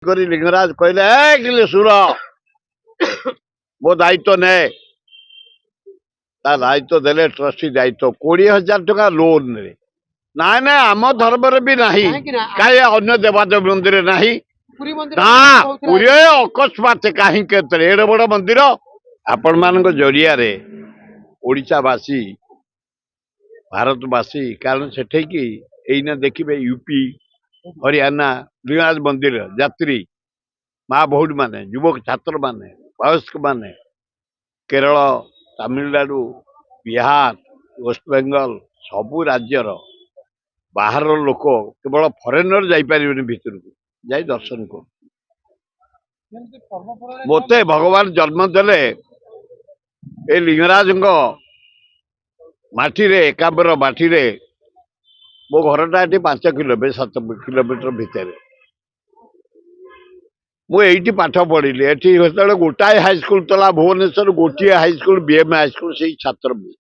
କରି ଲିଙ୍ଗରାଜ କହିଲେ କିଲେ ସୁର ମୋ ଦାୟିତ୍ୱ ନେ। ତା ଦାୟିତ୍ୱ ଦେଲେ ଟ୍ରଷ୍ଟି ଦାୟିତ୍ୱ 20,000 ଟଙ୍କା ଲୋନ ରେ। ନାଇଁ ନାଇଁ ଆମ ଧର୍ମରେ ବି ନାହିଁ, କାହିଁ ଅନ୍ୟ ଦେବାଦେବୀ ମନ୍ଦିରରେ ନାହିଁ ନା। ପୁରୀ ଅକସ୍ମାତ କାହିଁକି ଏଡେ ବଡ ମନ୍ଦିର। ଆପଣ ମାନଙ୍କ ଜରିଆରେ ଓଡ଼ିଶାବାସୀ ଭାରତବାସୀ, କାରଣ ସେଠେକି ଏଇନା ଦେଖିବେ ୟୁପି ହରିୟାଣା ଲିଙ୍ଗରାଜ ମନ୍ଦିର ଯାତ୍ରୀ ମା ଭଉଣୀ ମାନେ, ଯୁବକ ଛାତ୍ର ମାନେ, ବୟସ୍କ ମାନେ, କେରଳ, ତାମିଲନାଡୁ, ବିହାର, ୱେଷ୍ଟବେଙ୍ଗଲ ସବୁ ରାଜ୍ୟର ବାହାରର ଲୋକ, କେବଳ ଫରେନର ଯାଇପାରିବେନି ଭିତରକୁ, ଯାଇ ଦର୍ଶନ କରୁ। ମୋତେ ଭଗବାନ ଜନ୍ମ ଦେଲେ ଏ ଲିଙ୍ଗରାଜଙ୍କ ମାଟିରେ, ଏକାମ୍ର ମାଟିରେ। ମୋ ଘରଟା ଏଠି 5 କିଲୋମିଟର 7 କିଲୋମିଟର ଭିତରେ। ମୁଁ ଏଇଠି ପାଠ ପଢିଲି। ଏଠି ସେତେବେଳେ ଗୋଟାଏ ହାଇସ୍କୁଲ ଥିଲା ଭୁବନେଶ୍ୱର, ଗୋଟିଏ ହାଇସ୍କୁଲ ବିଏମ୍ ହାଇସ୍କୁଲ, ସେଇ ଛାତ୍ର ମୁଁ।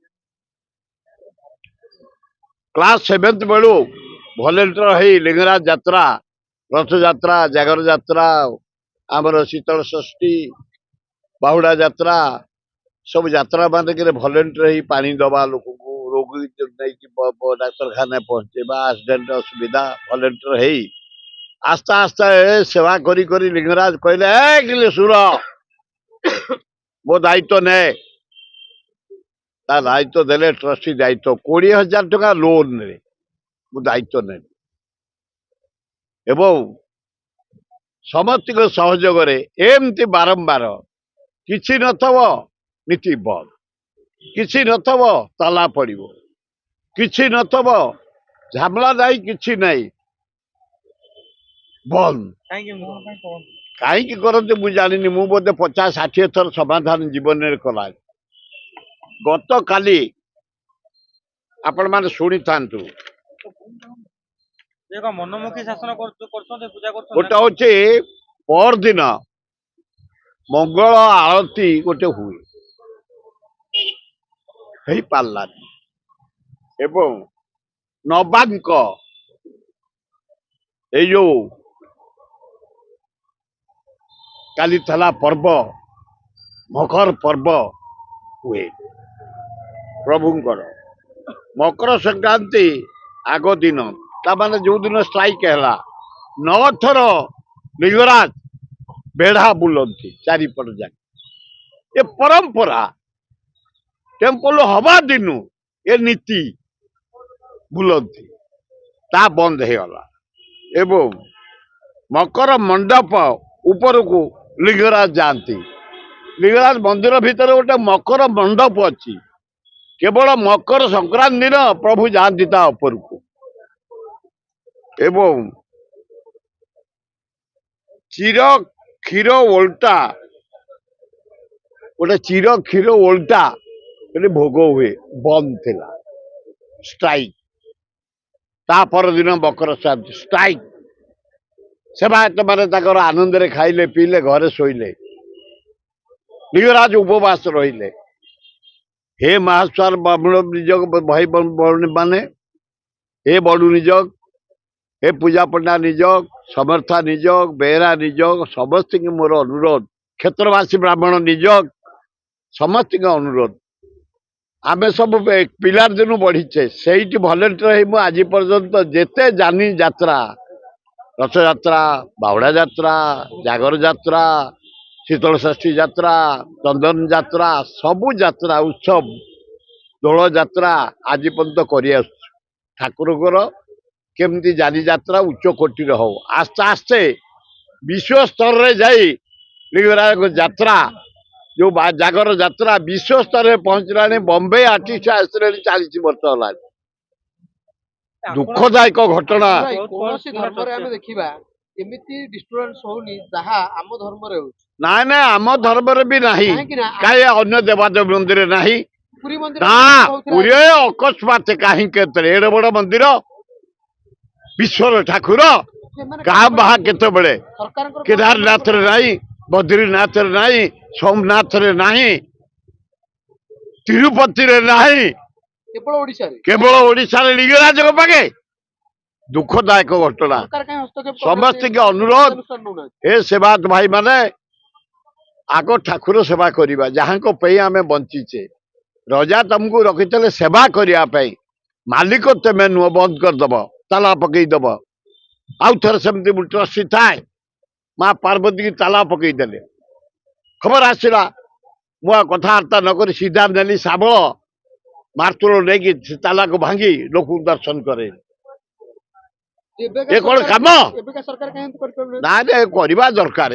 କ୍ଲାସ 7th ବେଳୁ ଭଲେଣ୍ଟିୟର ହେଇ ଲିଙ୍ଗରାଜ ଯାତ୍ରା, ରଥଯାତ୍ରା, ଜାଗର ଯାତ୍ରା, ଆମର ଶୀତଳ ଷଷ୍ଠୀ, ବାହୁଡା ଯାତ୍ରା, ସବୁ ଯାତ୍ରା ମାନଙ୍କରେ ଭଲେଣ୍ଟିୟର ହେଇ ପାଣି ଦବା, ଲୋକଙ୍କୁ ରୋଗୀ ନେଇକି ଡାକ୍ତରଖାନା ପହଞ୍ଚେଇବା, ଆକ୍ସିଡେଣ୍ଟ ଅସୁବିଧା ଭଲେଣ୍ଟିୟର ହେଇ ଆସ୍ତେ ଆସ୍ତେ ସେବା କରି କରି ଲିଙ୍ଗରାଜ କହିଲେ କିଲେ ସୁର ମୋ ଦାୟିତ୍ୱ ନେ। ତା ଦାୟିତ୍ୱ ଦେଲେ ଟ୍ରଷ୍ଟି ଦାୟିତ୍ୱ 20,000 ଟଙ୍କା ଲୋନ ରେ ମୁଁ ଦାୟିତ୍ୱ ନେଲି ଏବଂ ସମସ୍ତଙ୍କ ସହଯୋଗରେ ଏମିତି ବାରମ୍ବାର। କିଛି ନଥିବ ନୀତି ବନ୍ଦ, କିଛି ନଥିବ ତାଲା ପଡିବ, କିଛି ନଥିବ ଝାମଲା ନାହିଁ, କିଛି ନାହିଁ, ବନ୍ଦ। କାହିଁକି କରନ୍ତି ମୁଁ ଜାଣିନି। ମୁଁ ବୋଧେ 50-60 ଥର ସମାଧାନ ଜୀବନରେ କଲା। ଗତକାଲି ଆପଣ ମାନେ ଶୁଣିଥାନ୍ତୁ, ମନମୁଖୀ ଶାସନ ଗୋଟେ ହଉଛି ପରଦିନ ମଙ୍ଗଳ ଆଳତି ଗୋଟେ ହୁଏ, ହେଇପାରିଲାନି। ଏବଂ ନବାଙ୍କ ଏଇ ଯୋଉ କାଲି ଥିଲା ପର୍ବ, ମକର ପର୍ବ ହୁଏ ପ୍ରଭୁଙ୍କର। ମକର ସଂକ୍ରାନ୍ତି ଆଗ ଦିନ, ତାମାନେ ଯୋଉ ଦିନ ଷ୍ଟ୍ରାଇକ ହେଲା, 9 ଥର ଲିଙ୍ଗରାଜ ବେଢା ବୁଲନ୍ତି ଚାରିପଟ ଯାକ। ଏ ପରମ୍ପରା ଟେମ୍ପଲ ହବା ଦିନୁ ଏ ନୀତି ବୁଲନ୍ତି, ତା ବନ୍ଦ ହେଇଗଲା। ଏବଂ ମକର ମଣ୍ଡପ ଉପରକୁ ଲିଙ୍ଗରାଜ ଯାଆନ୍ତି। ଲିଙ୍ଗରାଜ ମନ୍ଦିର ଭିତରେ ଗୋଟେ ମକର ମଣ୍ଡପ ଅଛି। କେବଳ ମକର ସଂକ୍ରାନ୍ତି ଦିନ ପ୍ରଭୁ ଯାଆନ୍ତି ତା ଉପରକୁ। ଏବଂ ଚିର କ୍ଷୀର ଓଲଟା, ଗୋଟେ ଚିର କ୍ଷୀର ଓଲଟା ଭୋଗ ହୁଏ, ବନ୍ଦ ଥିଲା ଷ୍ଟ୍ରାଇକ। ତା ପରଦିନ ମକର ସଂକ୍ରାନ୍ତି ଷ୍ଟ୍ରାଇକ। ସେବାୟତ ମାନେ ତାଙ୍କର ଆନନ୍ଦରେ ଖାଇଲେ ପିଇଲେ, ଘରେ ଶୋଇଲେ। ଲିଙ୍ଗରାଜ ଉପବାସ ରହିଲେ। ହେ ମହାସ୍ୱାର ବାମୁଣ ନିଯୋଗ ଭାଇ ଭଉଣୀ ମାନେ, ହେ ବଡୁ ନିଯୋଗ, ହେ ପୂଜା ପଣ୍ଡା ନିଯୋଗ, ସମର୍ଥା ନିଯୋଗ, ବେହେରା ନିଯୋଗ, ସମସ୍ତଙ୍କୁ ମୋର ଅନୁରୋଧ, କ୍ଷେତ୍ରବାସୀ ବ୍ରାହ୍ମଣ ନିଯୋଗ, ସମସ୍ତଙ୍କ ଅନୁରୋଧ। ଆମେ ସବୁ ପିଲାର ଦିନୁ ବଢିଛେ ସେଇଠି ଭଲେଣ୍ଟିୟର ହେଇ। ମୁଁ ଆଜି ପର୍ଯ୍ୟନ୍ତ ଯେତେ ଜାନି ଯାତ୍ରା, ରଥଯାତ୍ରା, ବାହୁଡା ଯାତ୍ରା, ଜାଗର ଯାତ୍ରା, ଶୀତଳ ଷଷ୍ଠୀ ଯାତ୍ରା, ଚନ୍ଦନ ଯାତ୍ରା, ସବୁ ଯାତ୍ରା ଉତ୍ସବ, ଦୋଳ ଯାତ୍ରା ଆଜି ପର୍ଯ୍ୟନ୍ତ କରି ଆସୁଛୁ। ଠାକୁରଙ୍କର କେମିତି ଜାନି ଯାତ୍ରା ଉଚ୍ଚ କୋଟିର ହଉ। ଆସ୍ତେ ଆସ୍ତେ ବିଶ୍ୱ ସ୍ତରରେ ଯାଇ ଲିଙ୍ଗରାଜ ଯାତ୍ରା, ଯୋଉ ଜାଗର ଯାତ୍ରା ବିଶ୍ୱ ସ୍ତରରେ ପହଞ୍ଚିଲାଣି। ବମ୍ବେ ଆର୍ଟିଷ୍ଟ ଆସିଲେଣି 40 ବର୍ଷ ହେଲାଣି। ଦୁଃଖଦାୟକ ଘଟଣା। କୌଣସି ଧର୍ମରେ ଆମେ ଦେଖିବା ଏମିତି ଡିଷ୍ଟର୍ବାନ୍ସ ହଉନି ଯାହା ଆମ ଧର୍ମରେ ହଉଛି। ନାଇଁ ନାଇଁ ଆମ ଧର୍ମରେ ବି ନାହିଁ, କାହିଁ ଅନ୍ୟ ଦେବାଦେବୀ ମନ୍ଦିରରେ ନାହିଁ ନା। ପୁରୀ ଅକସ୍ମାତ କାହିଁକି ଏଡେ ବଡ ମନ୍ଦିର, ବିଶ୍ୱର ଠାକୁର। କାହା ବାହା କେତେବେଳେ କେଦାରନାଥରେ ନାହିଁ, ବଦ୍ରୀନାଥରେ ନାହିଁ, ସୋମନାଥରେ ନାହିଁ, ତିରୁପତିରେ ନାହିଁ, କେବଳ ଓଡିଶାରେ ଲିଙ୍ଗରାଜଙ୍କ ପାଖେ। दुखदायक घटना सरकार काहे हस्तक्षेप ସମସ୍ତଙ୍କୁ କରୁନାହାନ୍ତି? ଅନୁରୋଧ ଅନୁଷ୍ଠାନ ନଉନାହାନ୍ତି। ଏ ସେବାୟତ ଭାଇ ମାନେ ଆଗ ଠାକୁର ସେବା କରିବା ଯାହାଙ୍କ ପାଇଁ ଆମେ ବଞ୍ଚିଛେ ରଜା ତମକୁ ରଖିଥିଲେ ସେବା କରିବା ପାଇଁ ମାଲିକ ତମେ ନୁହଁ ବନ୍ଦ କରିଦବ ତାଲା ପକେଇଦବ ଆଉ ଥରେ ସେମିତି ଟ୍ରଷ୍ଟି ଥାଏ ମା ପାର୍ବତୀ କି ତାଲା ପକେଇଦେଲେ ଖବର ଆସିଲା ମୁଁ ଆଉ କଥାବାର୍ତ୍ତା ନକରି ସିଧା ନେଲି ଶାବଳ ମାର୍ତୁଳ ନେଇକି ସେ ତାଲାକୁ ଭାଙ୍ଗି ଲୋକଙ୍କୁ ଦର୍ଶନ କରେ ଏବେକା ଏ କଣ ସରକାର- କାମ? ଏବେକା ସରକାର କାହିଁ ଏମିତି କରିପାରୁନାହାନ୍ତି? ନା ରେ କରିବା ଦରକାର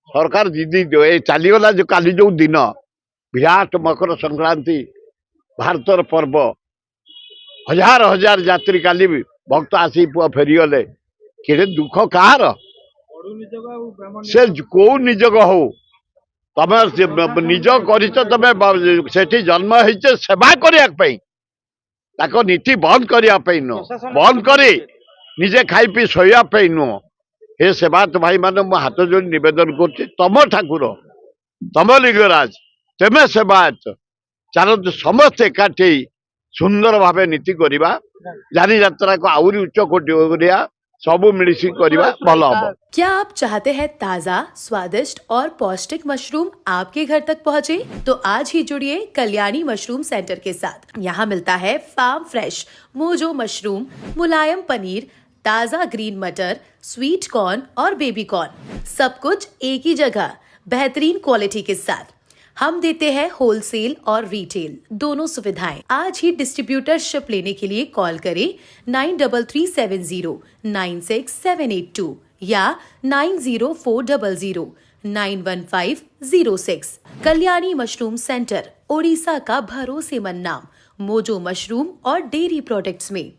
ସରକାର ଜିଦି ଏ ଚାଲିଗଲା ଯୋଉ କାଲି ଯୋଉ ଦିନ ବିରାଟ ମକର ସଂକ୍ରାନ୍ତି ଭାରତର ପର୍ବ ହଜାର ହଜାର ଯାତ୍ରୀ କାଲି ବି ଭକ୍ତ ଆସି ପୁଅ ଫେରିଗଲେ କେତେ ଦୁଃଖ କାହାର ସେ କୋଉ ନିଯୋଗ ହଉ ତମେ ନିଜ କରିଛ ତମେ ସେଠି ଜନ୍ମ ହେଇଛ ସେବା କରିବା ପାଇଁ ତାଙ୍କ ନୀତି ବନ୍ଦ କରିବା ପାଇଁ ନୁହଁ ବନ୍ଦ କରି ନିଜେ ଖାଇ ପିଇ ଶୋଇବା ପାଇଁ ନୁହଁ हे सेवायत भाई माने मो हाथ जोड़ी निवेदन करछि तम ठाकुर तम लिंगराज तेमे सेवायत चलतु समस्त एकाठी सुंदर भावे नीति करिबा जानी यात्रा को आउरी उच्च कोटि करिया सबु मिलिसी करिबा भल हबो। क्या आप चाहते हैं ताज़ा, स्वादिष्ट और पौष्टिक मशरूम आपके घर तक पहुंचे? तो आज ही जुड़िए कल्याणी मशरूम सेंटर के साथ। यहाँ मिलता है फार्म फ्रेश मोजो मशरूम, मुलायम पनीर, ताज़ा ग्रीन मटर, स्वीट कॉर्न और बेबी कॉर्न, सब कुछ एक ही जगह बेहतरीन क्वालिटी के साथ। हम देते हैं होलसेल और रिटेल दोनों सुविधाएं। आज ही डिस्ट्रीब्यूटरशिप लेने के लिए कॉल करें 93709678 या 9040091506। कल्याणी मशरूम सेंटर, ओडिशा का भरोसेमंद नाम, मोजो मशरूम और डेयरी प्रोडक्ट्स में।